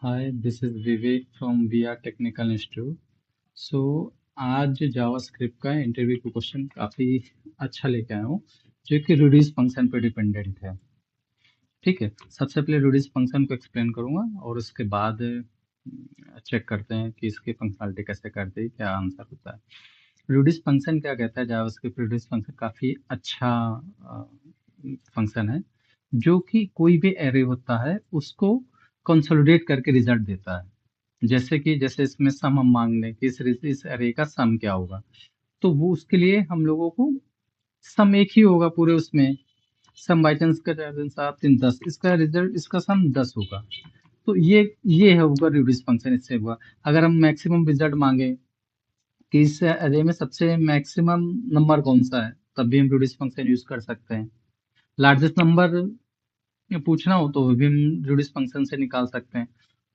Hi, this is Vivek from VR Technical Institute. सो आज JavaScript का interview का question काफ़ी अच्छा लेके आया हूँ जो कि रिड्यूस फंक्शन पे डिपेंडेंट है। ठीक है, सबसे पहले रिड्यूस फंक्शन को एक्सप्लेन करूँगा और उसके बाद चेक करते हैं कि इसकी फंक्शनलिटी कैसे करते हैं, क्या आंसर होता है। रिड्यूस फंक्शन क्या कहता है? जावास्क्रिप्ट रिड्यूस फंक्शन काफ़ी अच्छा फंक्शन है जो कि कोई भी एरे होता है उसको कंसोलिडेट करके रिजल्ट देता है। जैसे इसमें सम हम मांग लें कि इस एरे का सम क्या होगा, तो वो उसके लिए हम लोगों को सम एक ही होगा पूरे उसमें। सम बाई चांस का 4 3 7 3 10, इसका रिजल्ट इसका सम 10 होगा। तो ये है होगा रिड्यूस फंक्शन। इससे हुआ अगर हम मैक्सिमम रिजल्ट मांगे कि इस एरे में सबसे मैक्सिमम नंबर कौन सा है, तब भी हम रिड्यूस फंक्शन यूज कर सकते हैं। लार्जेस्ट नंबर पूछना हो तो भी हम रिड्यूस फंक्शन से निकाल सकते हैं।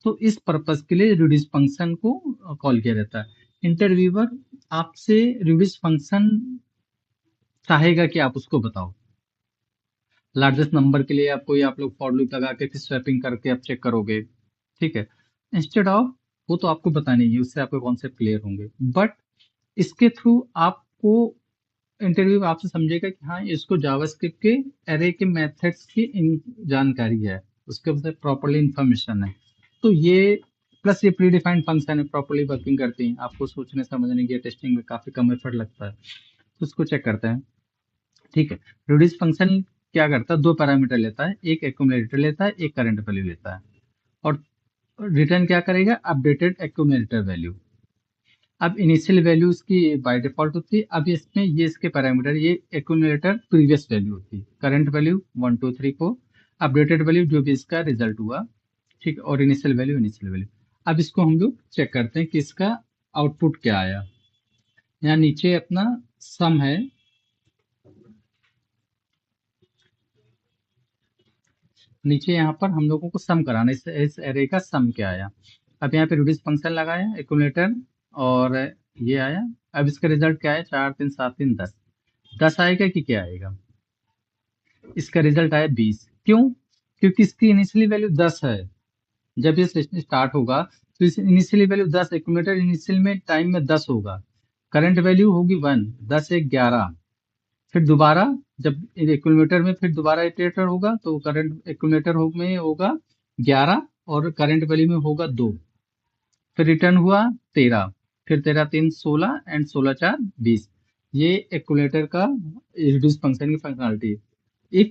तो इस पर्पस के लिए रिड्यूस फंक्शन को कॉल किया जाता है। इंटरव्यूअर आपसे रिड्यूस फंक्शन चाहेगा कि आप उसको बताओ। लार्जेस्ट नंबर के लिए आप लोग फॉर लूप लगा के फिर स्वैपिंग करके आप चेक करोगे। ठीक है, इंस्टेड ऑफ वो तो आपको बतानी है, उससे आपके कॉन्सेप्ट क्लियर होंगे। बट इसके थ्रू आपको इंटरव्यू आपसे समझेगा कि हाँ, इसको जावास्क्रिप्ट के एरे के मेथड्स की जानकारी है, उसके बाद प्रॉपरली इंफॉर्मेशन है। तो ये प्लस ये प्री डिफाइंड फंक्शन है, प्रॉपरली वर्किंग करती हैं, आपको सोचने समझने की टेस्टिंग में काफी कम एफर्ट लगता है, तो उसको चेक करते हैं। ठीक है, रिड्यूस फंक्शन क्या करता है? दो पैरामीटर लेता है, एक एक्यूमुलेटर लेता है, एक करंट वैल्यू लेता है, और रिटर्न क्या करेगा? Updated accumulator value. अब इनिशियल वैल्यू इसकी बाय डिफॉल्ट होती है। अब इसमें ये इसके पैरामीटर, ये एक्यूमुलेटर प्रीवियस वैल्यू होती है, करंट वैल्यू 1 2 3 4, अपडेटेड वैल्यू जो भी इसका रिजल्ट हुआ। ठीक है, और इनिशियल वैल्यू। अब इसको हम लोग चेक करते हैं कि इसका आउटपुट क्या आया। यहाँ नीचे अपना सम है, नीचे यहाँ पर हम लोगों को सम कराना है, इस एरे का सम क्या आया। अब यहाँ पे रिड्यूस फंक्शन लगाया एक्यूमुलेटर, और ये आया। अब इसका रिजल्ट क्या है? 4 3 7 3 10। 10 आएगा कि क्या आएगा? इसका रिजल्ट आया 20। क्यों? क्योंकि इसकी इनिशियली वैल्यू 10 है। जब ये सेशन स्टार्ट होगा तो इस इनिशियली वैल्यू 10, एक्यूमुलेटर इनिशियल में टाइम में 10 होगा। करंट वैल्यू होगी 1, 10 1 11। फिर दोबारा जब एक्यूमुलेटर में फिर दोबारा इटरेटर होगा तो करंट एक्यूमुलेटर में होगा 11 और करंट वैल्यू में होगा 2। फिर रिटर्न हुआ 13, फिर 13 3 16 एंड 16 4 20। ये एक्यूमुलेटर का रिड्यूस फंक्शन की फंक्शनलिटी है।